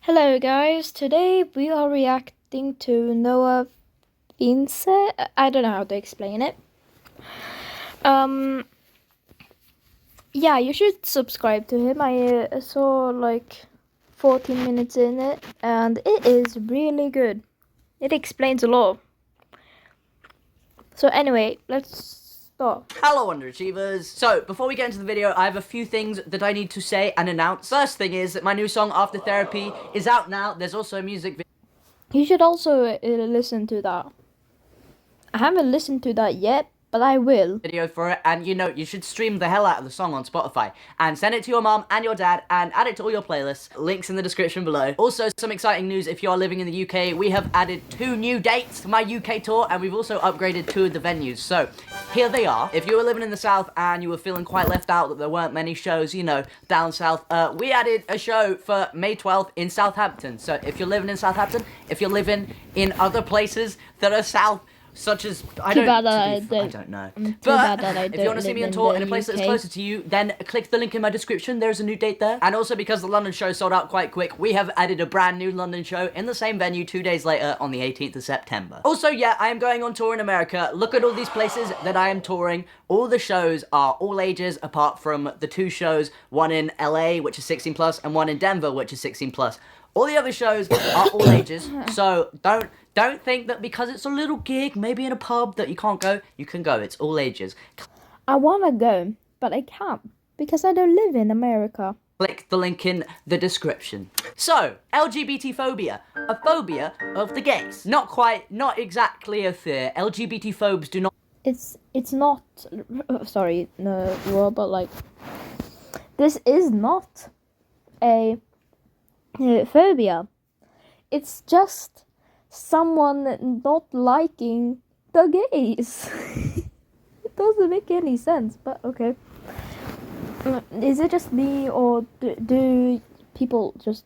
Hello guys, today we are reacting to Noah Vince. I don't know how to explain it. Yeah, you should subscribe to him. I saw like 14 minutes in it and it is really good. It explains a lot. So anyway, let's start. Hello Underachievers! So, before we get into the video, I have a few things that I need to say and announce. First thing is that my new song, After Therapy, is out now. There's also a music video. You should also listen to that. I haven't listened to that yet, but I will. For it, and you should stream the hell out of the song on Spotify and send it to your mom and your dad and add it to all your playlists. Links in the description below. Also, some exciting news if you are living in the UK, we have added 2 new dates to my UK tour and we've also upgraded 2 of the venues. So, here they are. If you were living in the south and you were feeling quite left out that there weren't many shows, down south, we added a show for May 12th in Southampton. So, if you're living in Southampton, if you're living in other places that are south, such as I don't know. But if you want to see me on tour in a place that is closer to you, then click the link in my description. There's a new date there. And also because the London show sold out quite quick, we have added a brand new London show in the same venue 2 days later on the 18th of September. Also, yeah, I am going on tour in America. Look at all these places that I am touring. All the shows are all ages apart from the 2 shows, one in LA, which is 16 plus, and one in Denver, which is 16 plus. All the other shows are all ages, so don't think that because it's a little gig, maybe in a pub, that you can't go. You can go, it's all ages. I wanna go, but I can't, because I don't live in America. Click the link in the description. So, LGBT phobia. A phobia of the gays. Not exactly a fear. LGBT phobes do not... It's not, sorry, no, but like, this is not a phobia. It's just someone not liking the gays. It doesn't make any sense, but okay. Is it just me, or do people just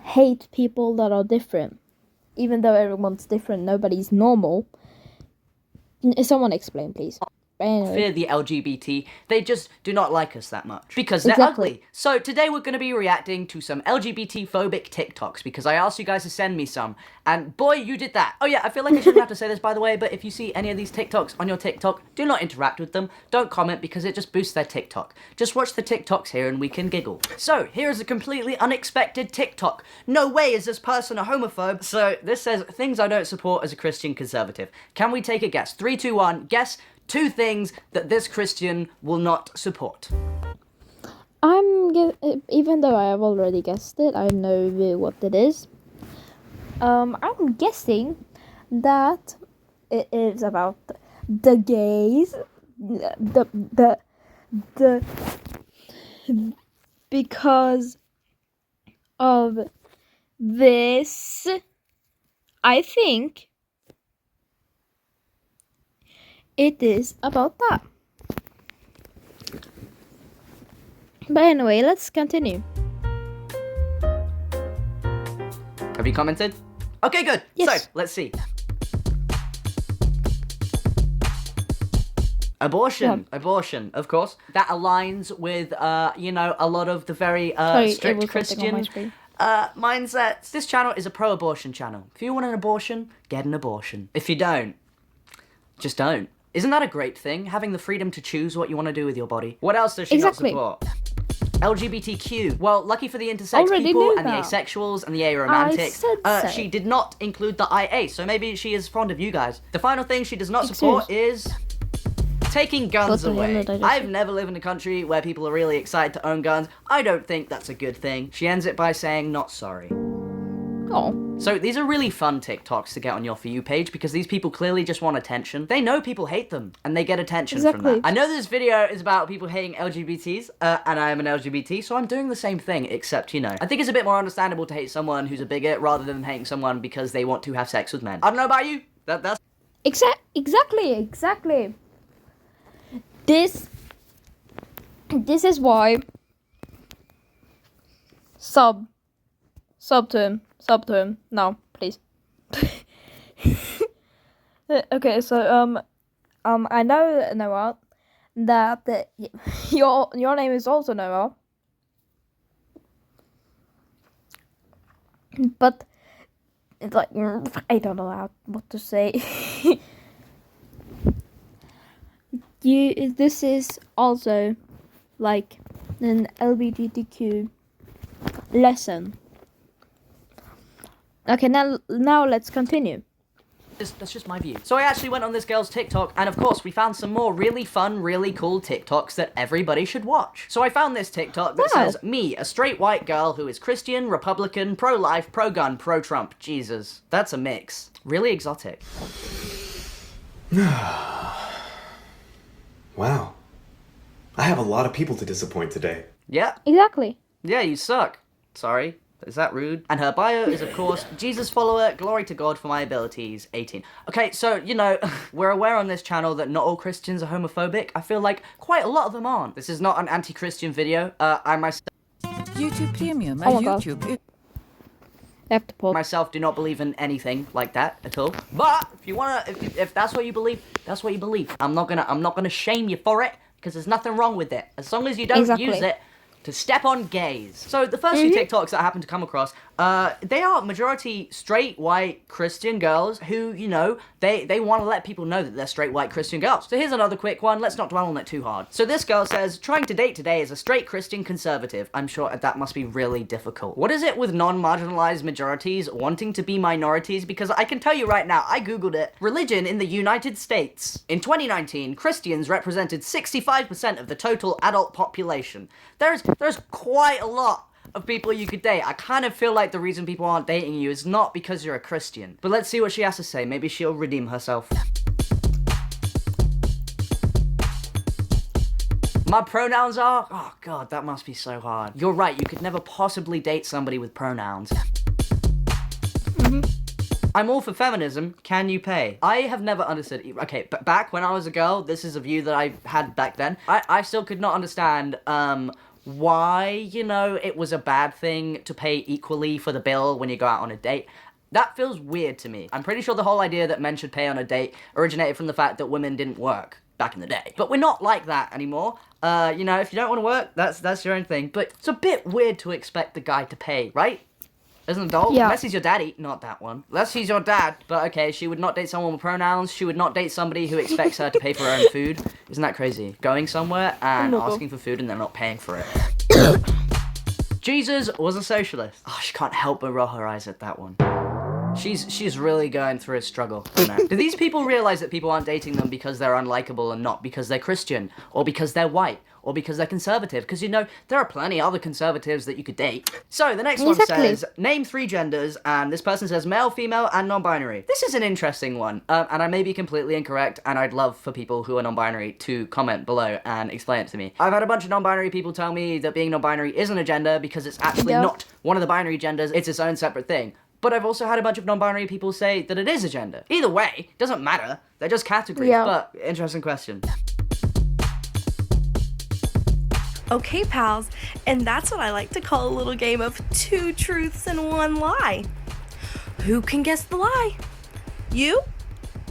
hate people that are different? Even though everyone's different, nobody's normal. Someone explain, please. Anyway. Fear the LGBT, they just do not like us that much because they're ugly. So today we're going to be reacting to some LGBT phobic TikToks because I asked you guys to send me some, and boy, you did that. Oh yeah, I feel like I shouldn't have to say this, by the way, but if you see any of these TikToks on your TikTok, do not interact with them. Don't comment because it just boosts their TikTok. Just watch the TikToks here and we can giggle. So here is a completely unexpected TikTok. No way is this person a homophobe. So this says things I don't support as a Christian conservative. Can we take a guess? 3, 2, 1. Guess 2 things that this Christian will not support. Even though I have already guessed it, I know what it is. I'm guessing that it is about the gays, because of this, I think it is about that. But anyway, let's continue. Have you commented? Okay, good. Yes. So, let's see. Abortion, of course. That aligns with, a lot of the very strict Christian mindsets. This channel is a pro-abortion channel. If you want an abortion, get an abortion. If you don't, just don't. Isn't that a great thing? Having the freedom to choose what you want to do with your body. What else does she not support? LGBTQ. Well, lucky for the intersex people and the asexuals and the aromantics, she did not include the IA, so maybe she is fond of you guys. The final thing she does not support is taking guns away. I've never lived in a country where people are really excited to own guns. I don't think that's a good thing. She ends it by saying, not sorry. Oh. So these are really fun TikToks to get on your For You page because these people clearly just want attention. They know people hate them and they get attention from that. I know this video is about people hating LGBTs and I am an LGBT, so I'm doing the same thing, except, I think it's a bit more understandable to hate someone who's a bigot rather than hating someone because they want to have sex with men. I don't know about you. That's... Exactly. This is why sub to him now, please. Okay, so I know, Noah, that your name is also Noah. but it's like I don't know what to say. This is also like an LGBTQ lesson. Okay, now let's continue. That's just my view. So I actually went on this girl's TikTok, and of course we found some more really fun, really cool TikToks that everybody should watch. So I found this TikTok that Wow. says, me, a straight white girl who is Christian, Republican, pro-life, pro-gun, pro-Trump. Jesus. That's a mix. Really exotic. Wow. I have a lot of people to disappoint today. Yeah. Exactly. Yeah, you suck. Sorry. Is that rude? And her bio is, of course, Jesus follower, glory to God for my abilities, 18. Okay, so, you know, we're aware on this channel that not all Christians are homophobic. I feel like quite a lot of them aren't. This is not an anti-Christian video. I myself YouTube Premium Oh är my God. YouTube. I have to pause. myself do not believe in anything like that at all. But if you wanna, if that's what you believe, that's what you believe. I'm not gonna shame you for it, because there's nothing wrong with it. As long as you don't Exactly. use it to step on gays. So the first few TikToks that I happened to come across, they are majority straight, white, Christian girls who, you know, they want to let people know that they're straight, white, Christian girls. So here's another quick one. Let's not dwell on it too hard. So this girl says, trying to date today as a straight Christian conservative. I'm sure that must be really difficult. What is it with non-marginalized majorities wanting to be minorities? Because I can tell you right now, I googled it. Religion in the United States. In 2019, Christians represented 65% of the total adult population. There's quite a lot of people you could date. I kind of feel like the reason people aren't dating you is not because you're a Christian. But let's see what she has to say. Maybe she'll redeem herself. My pronouns are... Oh god, that must be so hard. You're right, you could never possibly date somebody with pronouns. I'm all for feminism. Can you pay? I have never understood... Okay, but back when I was a girl, this is a view that I had back then. I still could not understand, why, you know, it was a bad thing to pay equally for the bill when you go out on a date. That feels weird to me. I'm pretty sure the whole idea that men should pay on a date originated from the fact that women didn't work back in the day. But we're not like that anymore. You know, if you don't want to work, that's your own thing. But it's a bit weird to expect the guy to pay, right? As an adult, Yeah. unless he's your daddy, not that one. Unless he's your dad, but okay, she would not date someone with pronouns. She would not date somebody who expects her to pay for her own food. Isn't that crazy? Going somewhere and Oh my God. asking for food and they're not paying for it. Jesus was a socialist. Oh, she can't help but roll her eyes at that one. She's really going through a struggle. You know? Do these people realize that people aren't dating them because they're unlikable and not because they're Christian or because they're white or because they're conservative? Because, you know, there are plenty other conservatives that you could date. So the next one Exactly. says, name 3 genders, and this person says male, female, and non-binary. This is an interesting one, and I may be completely incorrect, and I'd love for people who are non-binary to comment below and explain it to me. I've had a bunch of non-binary people tell me that being non-binary isn't a gender because it's actually Yeah. not one of the binary genders, it's its own separate thing. But I've also had a bunch of non-binary people say that it is a gender. Either way, doesn't matter. They're just categories. Yeah. But interesting question. Okay, pals, and that's what I like to call a little game of 2 truths and 1 lie. Who can guess the lie? You?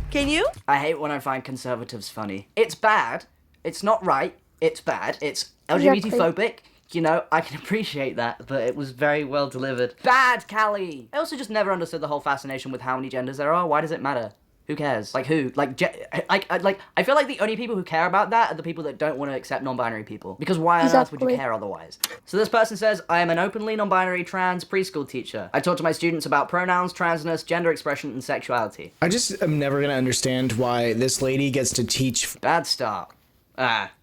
Can you? I hate when I find conservatives funny. It's bad. It's not right. It's bad. It's LGBT-phobic. You know, I can appreciate that, but it was very well delivered. Bad, Callie! I also just never understood the whole fascination with how many genders there are. Why does it matter? Who cares? Like, who? Like, I feel like the only people who care about that are the people that don't want to accept non-binary people. Because why on earth would you Exactly. care otherwise? So this person says, I am an openly non-binary trans preschool teacher. I talk to my students about pronouns, transness, gender expression, and sexuality. I just am never gonna understand why this lady gets to teach. Bad start.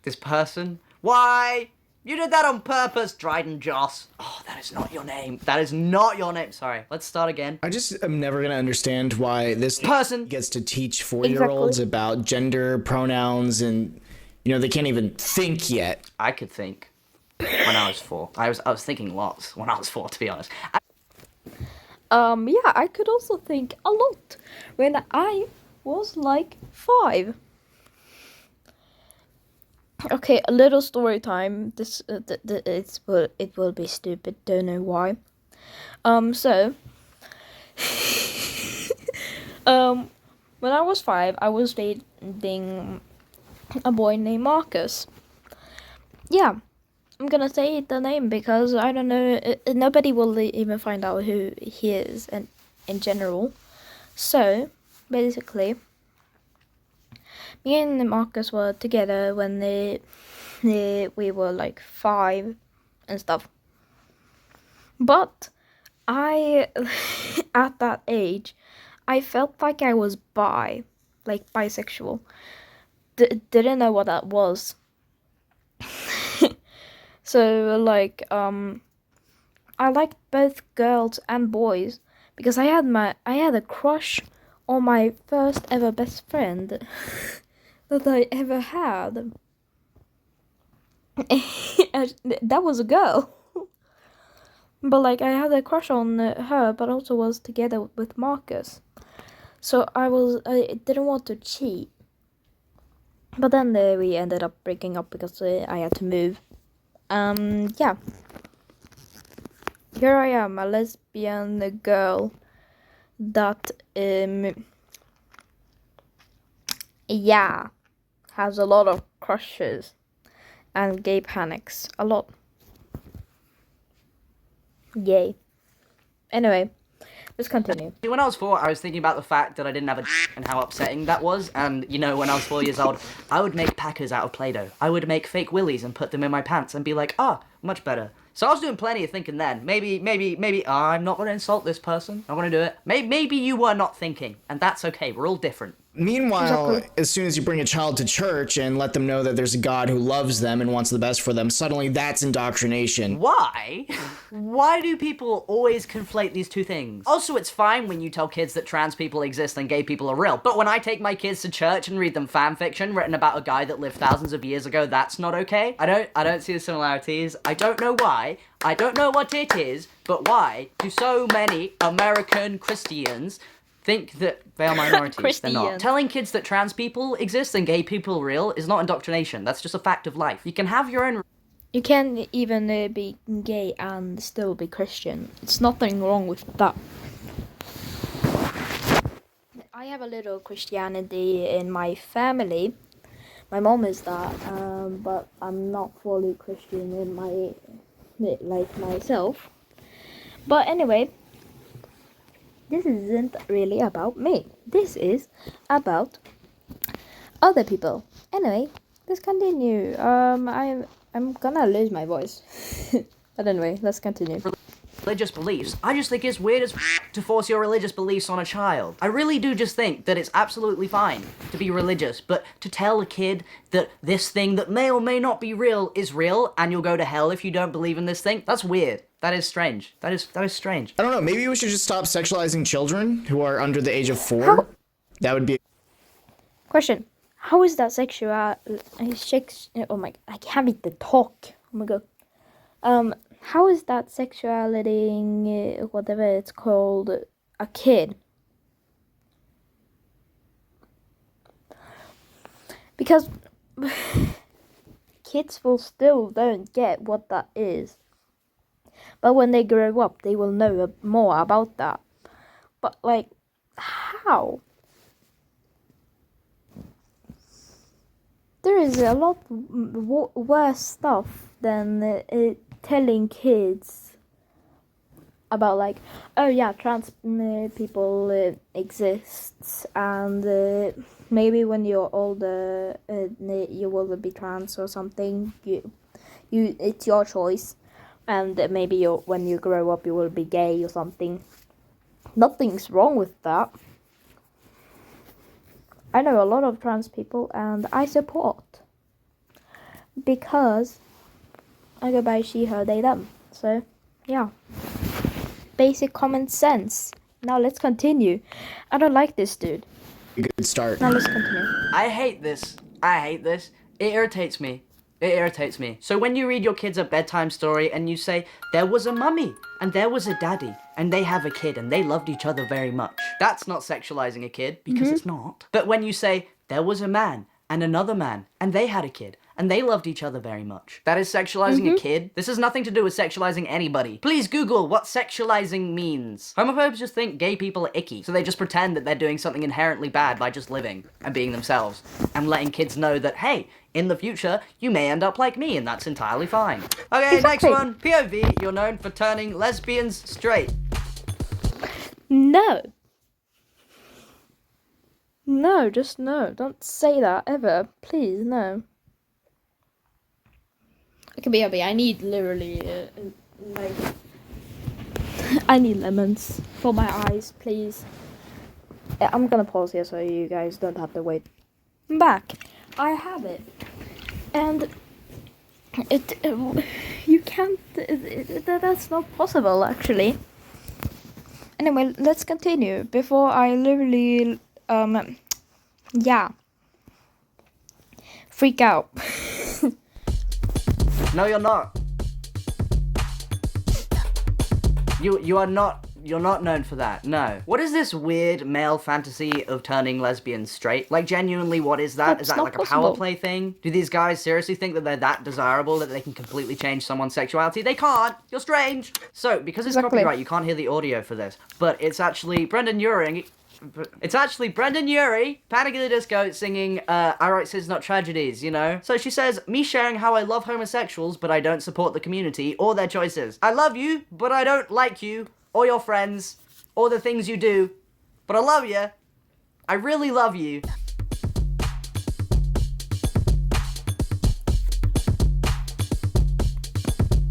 This person? Why? You did that on purpose, Dryden Joss. Oh, that is not your name. That is not your name. Sorry. Let's start again. I just am never gonna understand why this Person. gets to teach 4-year-olds Exactly. about gender, pronouns, and you know they can't even think yet. I could think when I was 4. I was thinking lots when I was 4, to be honest. Yeah, I could also think a lot when I was like 5. Okay, a little story time. This it will be stupid. Don't know why. So when I was 5, I was dating a boy named Marcus. Yeah, I'm gonna say the name because I don't know. Nobody will even find out who he is, and in general. So basically, me and Marcus were together when we were like 5 and stuff. But I, at that age, I felt like I was like bisexual. Didn't know what that was. So like I liked both girls and boys because I had a crush on my first ever best friend that I ever had. And that was a girl. But like I had a crush on her, but also was together with Marcus. So I didn't want to cheat. But then we ended up breaking up because I had to move. Yeah. Here I am, a lesbian girl that yeah, has a lot of crushes and gay panics. A lot. Yay. Anyway, let's continue. When I was 4, I was thinking about the fact that I didn't have a and how upsetting that was. And, you know, when I was 4 years old, I would make packers out of Play-Doh. I would make fake willies and put them in my pants and be like, much better. So I was doing plenty of thinking then. Maybe, I'm not going to insult this person. I'm going to do it. Maybe you were not thinking, and that's okay. We're all different. Meanwhile, Exactly. as soon as you bring a child to church and let them know that there's a God who loves them and wants the best for them, suddenly that's indoctrination. Why? Why do people always conflate these two things? Also, it's fine when you tell kids that trans people exist and gay people are real, but when I take my kids to church and read them fan fiction written about a guy that lived thousands of years ago, that's not okay. I don't see the similarities. I don't know why. I don't know what it is, but why do so many American Christians think that they are minorities? They're not. Christians. Telling kids that trans people exist and gay people are real is not indoctrination. That's just a fact of life. You can have your own. You can even be gay and still be Christian. It's nothing wrong with that. I have a little Christianity in my family. My mom is that, but I'm not fully Christian in my like myself. But anyway, this isn't really about me. This is about other people. Anyway, let's continue. I'm gonna lose my voice. But anyway, let's continue. Religious beliefs. I just think it's weird as to force your religious beliefs on a child. I really do just think that it's absolutely fine to be religious, but to tell a kid that this thing that may or may not be real is real and you'll go to hell if you don't believe in this thing, that's weird. That is strange. That is strange. I don't know, maybe we should just stop sexualizing children who are under the age of 4. That would be Question: how is that sexual? Oh my! I can't even talk. Oh my god. How is that sexuality, whatever it's called, a kid? Because kids will still don't get what that is. But when they grow up, they will know more about that. But like, how? There is a lot worse stuff than telling kids about like, oh yeah, trans people exists, and maybe when you're older you will be trans or something. You it's your choice, and maybe when you grow up you will be gay or something. Nothing's wrong with that. I know a lot of trans people and I support, because I go by she, her, they, them. So, yeah. Basic common sense. Now let's continue. I don't like this dude. a good start. Now let's continue. I hate this. It irritates me. So when you read your kids a bedtime story and you say, there was a mummy and there was a daddy and they have a kid and they loved each other very much, that's not sexualizing a kid, because it's not. But when you say, there was a man and another man and they had a kid and they loved each other very much, that is sexualizing a kid. This has nothing to do with sexualizing anybody. Please Google what sexualizing means. Homophobes just think gay people are icky, so they just pretend that they're doing something inherently bad by just living and being themselves and letting kids know that, hey, in the future, you may end up like me, and that's entirely fine. Okay, Exactly. next one. POV, you're known for turning lesbians straight. No. No, just no. Don't say that ever. Please, no. Okay, BRB, I need literally, like... I need lemons for my eyes, please. I'm gonna pause here so you guys don't have to wait. I'm back. I have it. And... you can't... that's not possible, actually. Anyway, let's continue. Before I literally... yeah. Freak out. No, you're not. You're not known for that. No. What is this weird male fantasy of turning lesbians straight? Like, genuinely, what is that? Is That's that not like a possible. power play thing? Do these guys seriously think that they're that desirable that they can completely change someone's sexuality? They can't. You're strange. So, because it's Exactly. copyright, you can't hear the audio for this. But it's actually Brendan Urie, Panic at the Disco, singing, I write sins, not tragedies, you know? So she says, me sharing how I love homosexuals, but I don't support the community or their choices. I love you, but I don't like you, or your friends, or the things you do. But I love you. I really love you.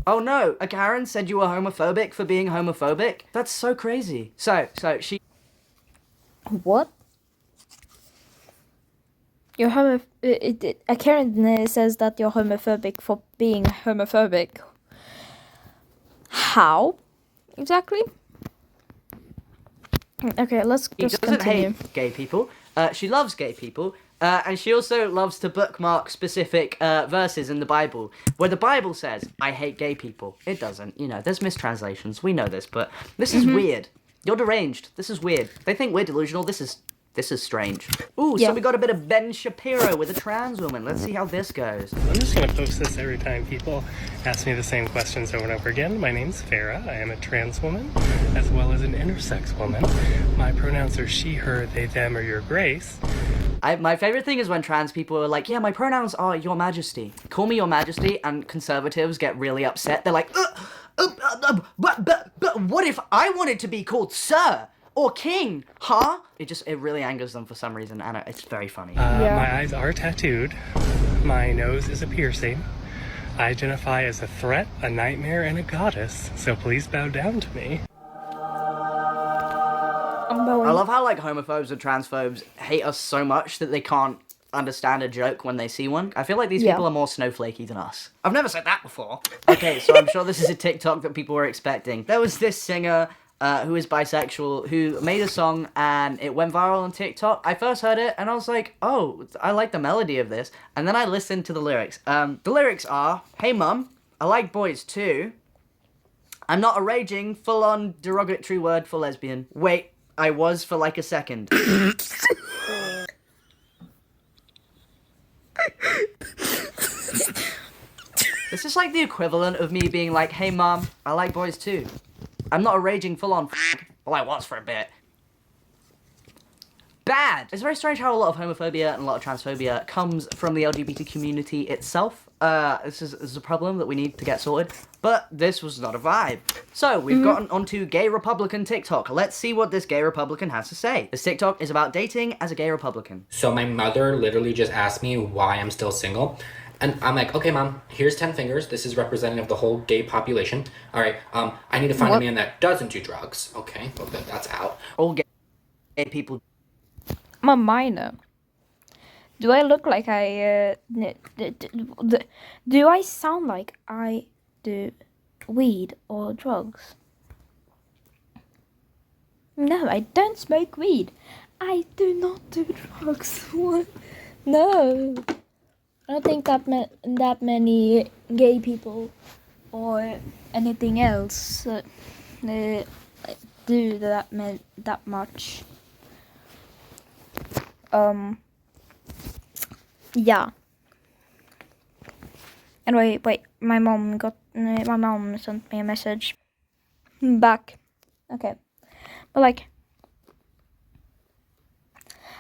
Oh no, a Karen said you were homophobic for being homophobic? That's so crazy. So she... What? You're a Karen says that you're homophobic for being homophobic. How? Exactly? Okay, let's She just doesn't continue. hate gay people. She loves gay people. And she also loves to bookmark specific verses in the Bible, where the Bible says, I hate gay people. It doesn't. You know, there's mistranslations. We know this, but this is weird. You're deranged. This is weird. They think we're delusional. This is strange. Ooh, Yeah. so we got a bit of Ben Shapiro with a trans woman. Let's see how this goes. I'm just going to post this every time people ask me the same questions over and over again. My name's Farah. I am a trans woman as well as an intersex woman. My pronouns are she, her, they, them, or your grace. My favorite thing is when trans people are like, yeah, my pronouns are your majesty. Call me your majesty, and conservatives get really upset. They're like, but what if I wanted to be called sir or king, huh? It really angers them for some reason, and it's very funny. My eyes are tattooed. My nose is a piercing. I identify as a threat, a nightmare, and a goddess, so please bow down to me. I love how, like, homophobes and transphobes hate us so much that they can't understand a joke when they see one. I feel like these Yeah. people are more snowflakey than us. I've never said that before. Okay, so I'm sure this is a TikTok that people were expecting. There was this singer who is bisexual who made a song and it went viral on TikTok. I first heard it and I was like, oh, I like the melody of this. And then I listened to the lyrics. The lyrics are, hey mum, I like boys too. I'm not a raging, full-on derogatory word for lesbian. Wait, I was for like a second. This is like the equivalent of me being like, hey mom, I like boys too. I'm not a raging full-on well, I was for a bit. Bad! It's very strange how a lot of homophobia and a lot of transphobia comes from the LGBT community itself. This is a problem that we need to get sorted. But this was not a vibe. So, we've gotten onto Gay Republican TikTok. Let's see what this gay Republican has to say. This TikTok is about dating as a gay Republican. So my mother literally just asked me why I'm still single. And I'm like, okay, mom, here's 10 fingers. This is representative of the whole gay population. All right, I need to find a man that doesn't do drugs. Okay, well, that's out. All gay people. I'm a minor. Do I look like do I sound like I do weed or drugs? No, I don't smoke weed. I do not do drugs. What? No. I don't think that many gay people or anything else do that much. Yeah. Anyway, wait. My mom sent me a message. Back. Okay. But like,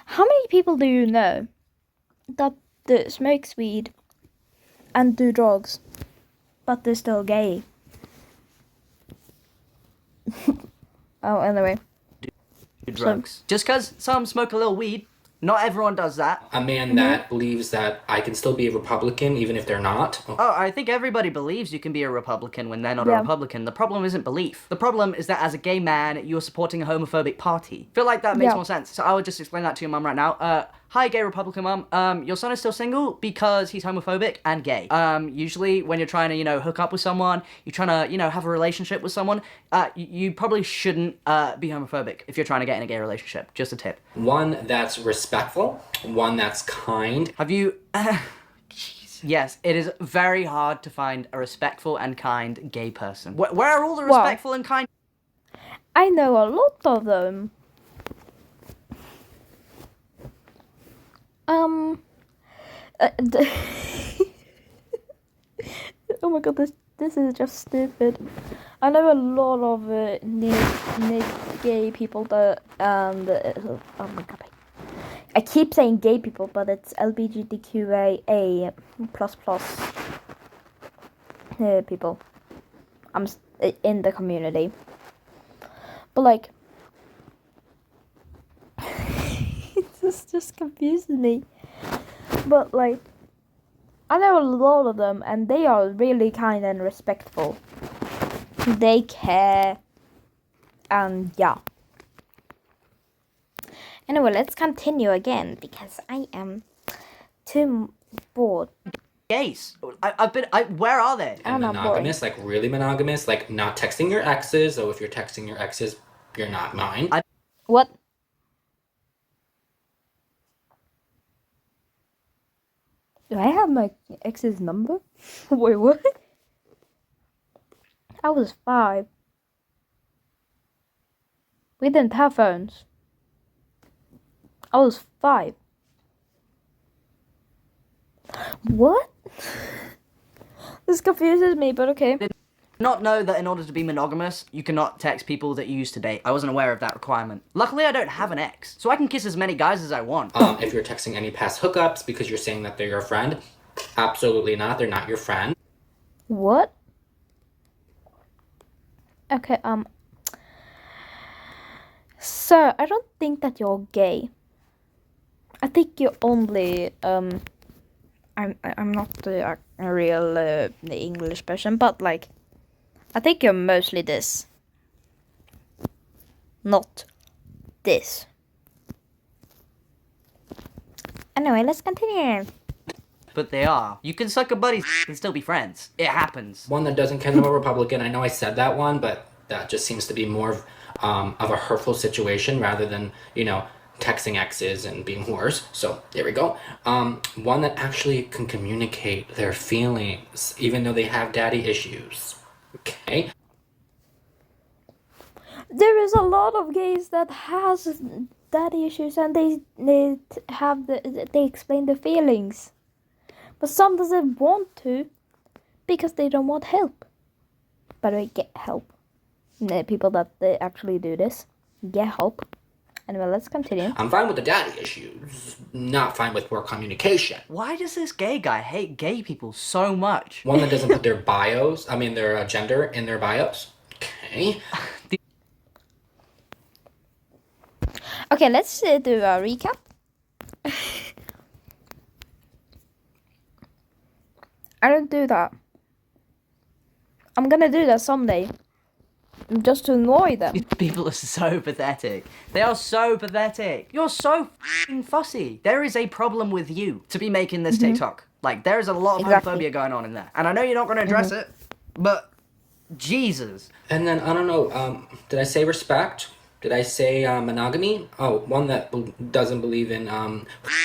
how many people do you know that that smokes weed and do drugs, but they're still gay. Oh, anyway. Do drugs. Just because some smoke a little weed, not everyone does that. A man that believes that I can still be a Republican even if they're not. Oh, I think everybody believes you can be a Republican when they're not Yeah. a Republican. The problem isn't belief. The problem is that as a gay man, you're supporting a homophobic party. Feel like that makes Yeah. more sense. So I would just explain that to your mum right now. Hi, gay Republican mum. Your son is still single because he's homophobic and gay. Usually when you're trying to, hook up with someone, you're trying to, have a relationship with someone, you probably shouldn't be homophobic if you're trying to get in a gay relationship. Just a tip. One that's respectful, one that's kind. Have you... Yes, it is very hard to find a respectful and kind gay person. Where are all the Well- respectful and kind... I know a lot of them. Oh my god, this is just stupid. I know a lot of gay people that oh my god. I keep saying gay people, but it's LGBTQIA plus people. In the community. But like, this just confuses me. But like, I know a lot of them, and they are really kind and respectful. They care, and yeah. Anyway, let's continue again because I am too bored. gays? Where are they? And I'm not monogamous, like really monogamous, like not texting your exes. So if you're texting your exes, you're not mine. What? Do I have my ex's number? Wait, what? I was 5. We didn't have phones. I was 5. What? This confuses me, but okay. Not know that in order to be monogamous, you cannot text people that you used to date. I wasn't aware of that requirement. Luckily, I don't have an ex, so I can kiss as many guys as I want. If you're texting any past hookups because you're saying that they're your friend, absolutely not. They're not your friend. What? Okay, So, I don't think that you're gay. I think you're only, I'm not a real English person, but like, I think you're mostly this. Not this. Anyway, let's continue. But they are. You can suck a buddy's and still be friends. It happens. One that doesn't care about Republican. I know I said that one, but that just seems to be more of a hurtful situation rather than, texting exes and being whores. So there we go. One that actually can communicate their feelings, even though they have daddy issues. Okay. There is a lot of gays that has daddy issues, and they explain their feelings, but some doesn't want to because they don't want help. By the way, get help. The people that they actually do this, get help. Anyway, let's continue. I'm fine with the daddy issues, not fine with poor communication. Why does this gay guy hate gay people so much? One that doesn't put their their gender in their bios. Okay. Okay, let's do a recap. I don't do that. I'm gonna do that someday. Just to annoy them. These people are so pathetic. They are so pathetic. You're so f***ing fussy. There is a problem with you to be making this TikTok. Like, there is a lot of Exactly. homophobia going on in there. And I know you're not going to address it, but Jesus. And then, I don't know, did I say respect? Did I say monogamy? Oh, one that doesn't believe in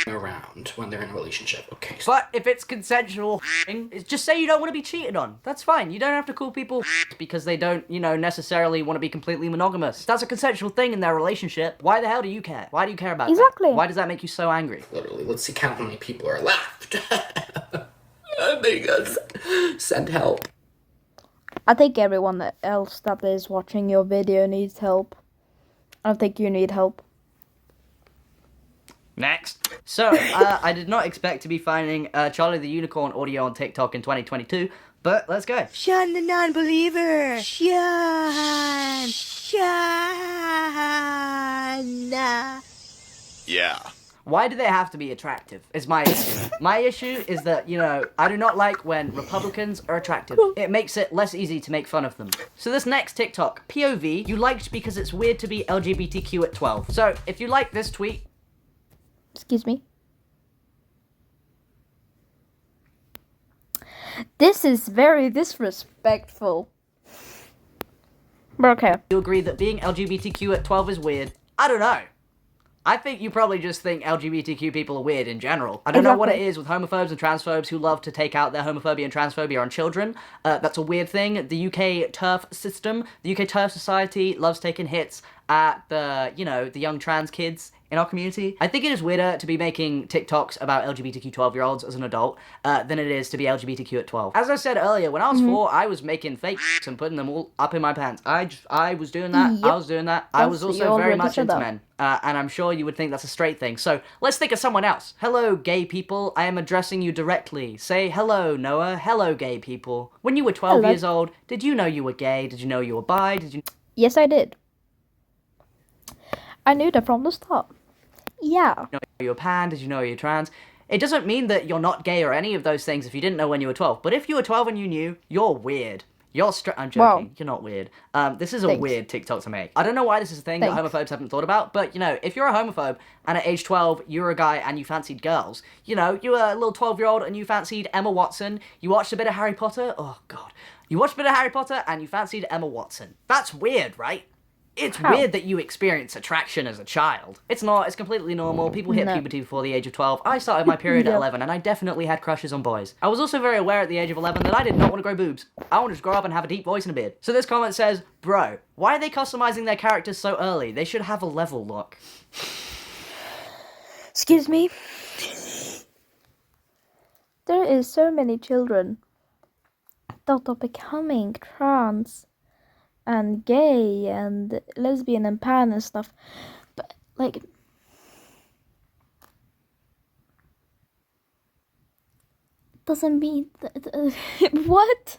around when they're in a relationship. Okay. But if it's consensual just say you don't want to be cheated on. That's fine. You don't have to call people because they don't, necessarily want to be completely monogamous. That's a consensual thing in their relationship. Why the hell do you care? Why do you care about Exactly. that? Why does that make you so angry? Literally, let's see count how many people are left. Because send help. I think everyone else that is watching your video needs help. I don't think you need help. Next. So, I did not expect to be finding Charlie the Unicorn audio on TikTok in 2022, but let's go. Sean the non-believer. Sean. Yeah. Why do they have to be attractive, is my issue. My issue is that, you know, I do not like when Republicans are attractive. It makes it less easy to make fun of them. So this next TikTok, POV, you liked because it's weird to be LGBTQ at 12. So, if you like this tweet... Excuse me. This is very disrespectful. But okay. You agree that being LGBTQ at 12 is weird? I don't know. I think you probably just think LGBTQ people are weird in general. I don't know what it is with homophobes and transphobes who love to take out their homophobia and transphobia on children. That's a weird thing. The UK TERF system, the UK TERF society loves taking hits at the, you know, the young trans kids in our community. I think it is weirder to be making TikToks about LGBTQ 12-year-olds as an adult than it is to be LGBTQ at 12. As I said earlier, when I was 4, I was making fake and putting them all up in my pants. I was doing that. Yep. I was doing that. I was You also very already much said into that. men. And I'm sure you would think that's a straight thing. So let's think of someone else. Hello, gay people. I am addressing you directly. Say hello, Noah. Hello, gay people. When you were 12 Hello. years old, did you know you were gay? Did you know you were bi? Did you... Yes, I did. I knew that from the start. Yeah. know you're pan? Did you know you're trans? It doesn't mean that you're not gay or any of those things if you didn't know when you were 12. But if you were 12 and you knew, you're weird. I'm joking. Wow. You're not weird. This is a Thanks. weird TikTok to make. I don't know why this is a thing that Thanks. homophobes haven't thought about, but, you know, if you're a homophobe and at age 12 you're a guy and you fancied girls, you know, you were a little 12-year-old and you fancied Emma Watson, you watched a bit of Harry Potter, oh, God. You watched a bit of Harry Potter and you fancied Emma Watson. That's weird, right? It's How? weird that you experience attraction as a child. It's not. It's completely normal. People hit No. puberty before the age of 12. I started my period at Yep. 11, and I definitely had crushes on boys. I was also very aware at the age of 11 that I did not want to grow boobs. I wanted to grow up and have a deep voice and a beard. So this comment says, bro, why are they customizing their characters so early? They should have a level look. Excuse me. There is so many children that are becoming trans and gay and lesbian and pan and stuff, but like doesn't mean what?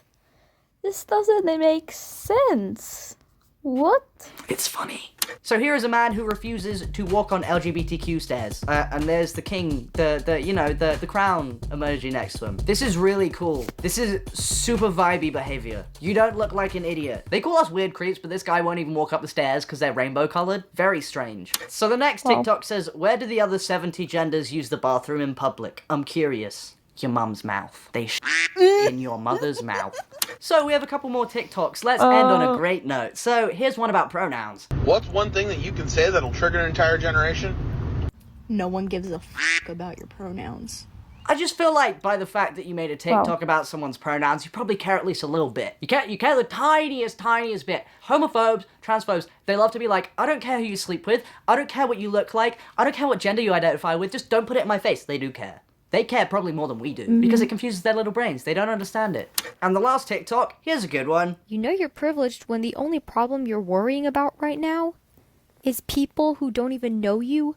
This doesn't make sense. What? It's funny. So here is a man who refuses to walk on LGBTQ stairs, and there's the king, the crown emoji next to him. This is really cool. This is super vibey behavior. You don't look like an idiot. They call us weird creeps, but this guy won't even walk up the stairs because they're rainbow colored. Very strange. So the next Wow. TikTok says, where do the other 70 genders use the bathroom in public? I'm curious. Your mum's mouth. They in your mother's mouth. So we have a couple more TikToks. Let's end on a great note. So here's one about pronouns. What's one thing that you can say that'll trigger an entire generation? No one gives a f*** about your pronouns. I just feel like by the fact that you made a TikTok about someone's pronouns, you probably care at least a little bit. You care the tiniest bit. Homophobes, transphobes, they love to be like, I don't care who you sleep with, I don't care what you look like, I don't care what gender you identify with, just don't put it in my face. They do care. They care probably more than we do, because it confuses their little brains. They don't understand it. And the last TikTok, here's a good one. You know you're privileged when the only problem you're worrying about right now is people who don't even know you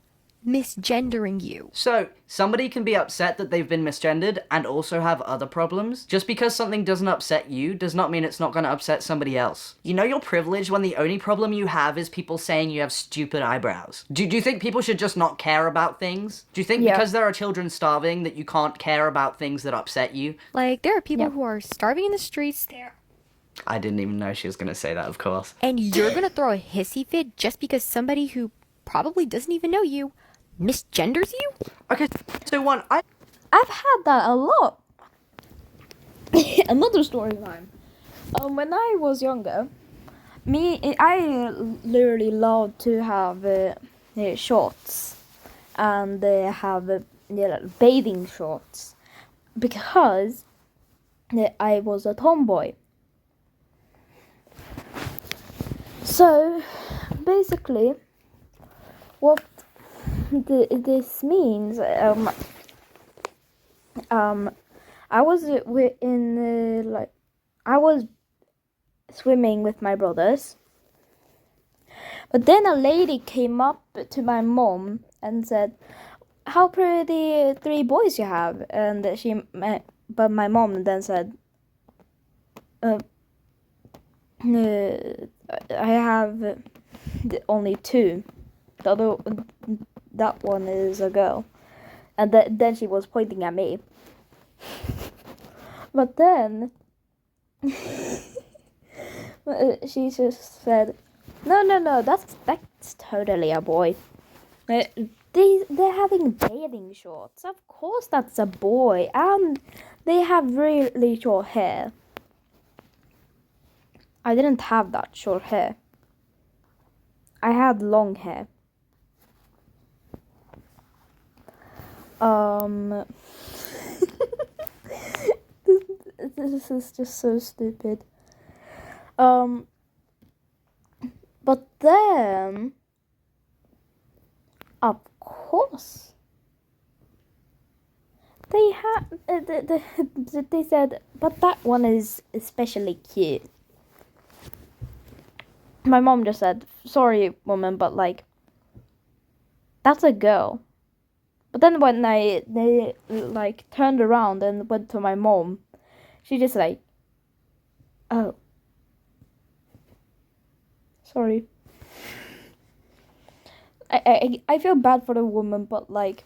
misgendering you. So, somebody can be upset that they've been misgendered and also have other problems. Just because something doesn't upset you does not mean it's not going to upset somebody else. You know you're privileged when the only problem you have is people saying you have stupid eyebrows. Do you think people should just not care about things? Do you think because there are children starving that you can't care about things that upset you? Like, there are people who are starving in the streets there. I didn't even know she was going to say that, of course. And you're gonna throw a hissy fit just because somebody who probably doesn't even know you misgenders you? Okay, so I've had that a lot. Another story time. When I was younger, I literally loved to have shorts and have bathing shorts because I was a tomboy. So basically, what this means, I was I was swimming with my brothers, but then a lady came up to my mom and said, how pretty 3 boys you have. And but my mom then said, I have only 2. The other, that one is a girl. And then she was pointing at me. But then she just said, no, that's totally a boy. They're having bathing shorts. Of course that's a boy. And they have really short hair. I didn't have that short hair. I had long hair. This is just so stupid. But then, of course, they they said, but that one is especially cute. My mom just said, sorry, woman, but like, that's a girl. But then when they like turned around and went to my mom, she just like, oh, sorry. I feel bad for the woman, but like,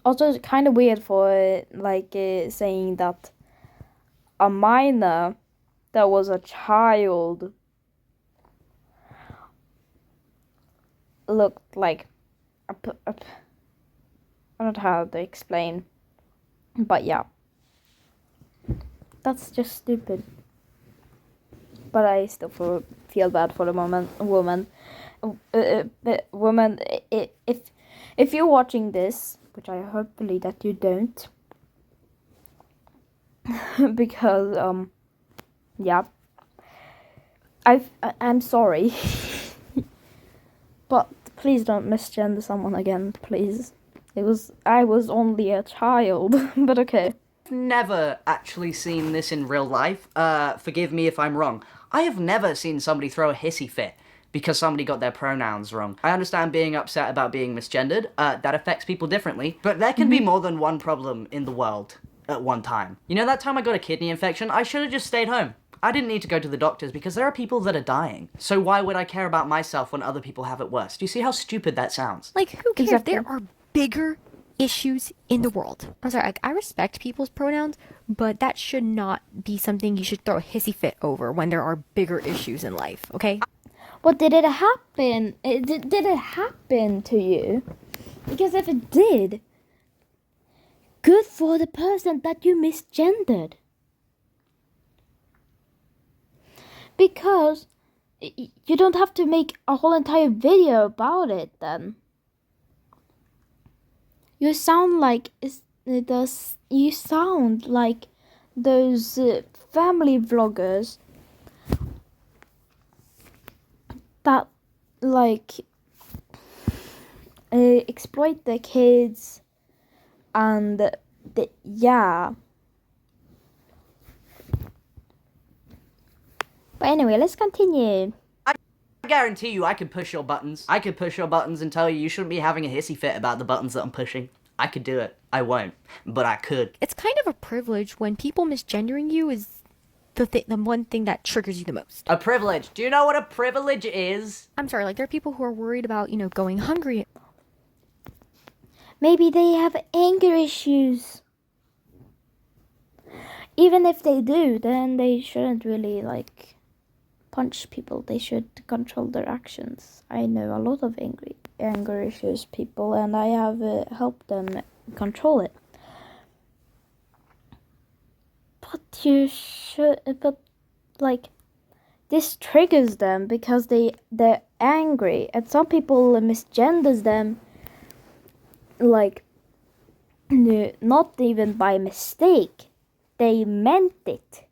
also it's kind of weird for like saying that a minor that was a child looked like I don't know how to explain, but yeah, that's just stupid. But I still feel bad for the woman. Woman, if you're watching this, which I hopefully that you don't, because yeah, I'm sorry. But please don't misgender someone again, please. I was only a child, but okay. I've never actually seen this in real life. Forgive me if I'm wrong. I have never seen somebody throw a hissy fit because somebody got their pronouns wrong. I understand being upset about being misgendered. That affects people differently. But there can be more than one problem in the world at one time. You know that time I got a kidney infection? I should have just stayed home. I didn't need to go to the doctors because there are people that are dying. So why would I care about myself when other people have it worse? Do you see how stupid that sounds? Like, who cares? Exactly. There are bigger issues in the world. I'm sorry, I respect people's pronouns, but that should not be something you should throw a hissy fit over when there are bigger issues in life, okay? But did it happen? Did it happen to you? Because if it did, good for the person that you misgendered. Because you don't have to make a whole entire video about it then. You sound like those family vloggers that like exploit the kids and yeah. But anyway, let's continue. I guarantee you I could push your buttons. I could push your buttons and tell you shouldn't be having a hissy fit about the buttons that I'm pushing. I could do it. I won't, but I could. It's kind of a privilege when people misgendering you is the one thing that triggers you the most. A privilege. Do you know what a privilege is? I'm sorry, like there are people who are worried about, going hungry. Maybe they have anger issues. Even if they do, then they shouldn't really punch people. They should control their actions. I know a lot of anger issues people, and I have helped them control it. But you should, this triggers them because they're angry, and some people misgenders them, not even by mistake. They meant it.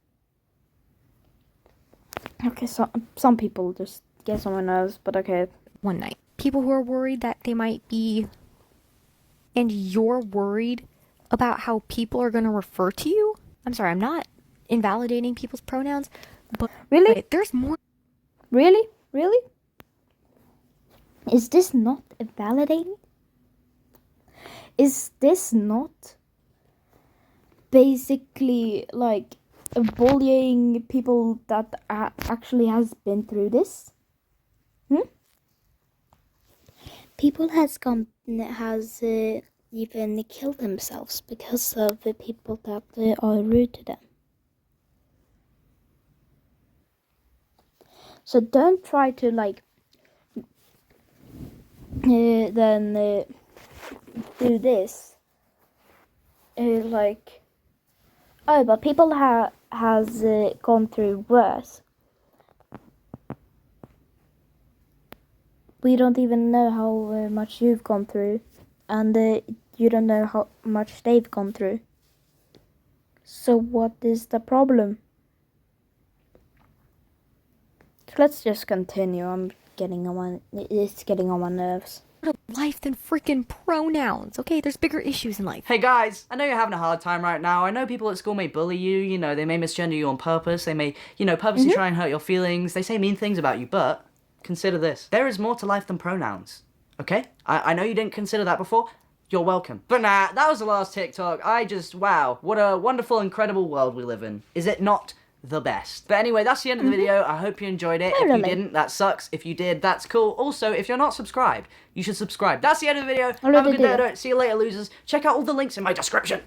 Okay, some people just get on my nerves, but okay. One night. People who are worried that they might be, and you're worried about how people are going to refer to you. I'm sorry, I'm not invalidating people's pronouns, but really, but there's more. Really? Is this not invalidating? Is this not basically like bullying people that actually has been through this? People has even killed themselves because of the people that are rude to them. So don't try to like then do this. Like, oh, but people has gone through worse. We don't even know how much you've gone through, and you don't know how much they've gone through. So what is the problem? Let's just continue. It's getting on my nerves. Life than freaking pronouns. Okay, there's bigger issues in life. Hey guys, I know you're having a hard time right now. I know people at school may bully you, you know, they may misgender you on purpose. They may, you know, purposely try and hurt your feelings. They say mean things about you, but consider this. There is more to life than pronouns, okay? I know you didn't consider that before. You're welcome. But nah, that was the last TikTok. Wow, what a wonderful, incredible world we live in. Is it not the best? But anyway, that's the end of the video. I hope you enjoyed it. If you didn't, that sucks. If you did, that's cool. Also, if you're not subscribed, you should subscribe. That's the end of the video. Have a good day. See you later, losers. Check out all the links in my description.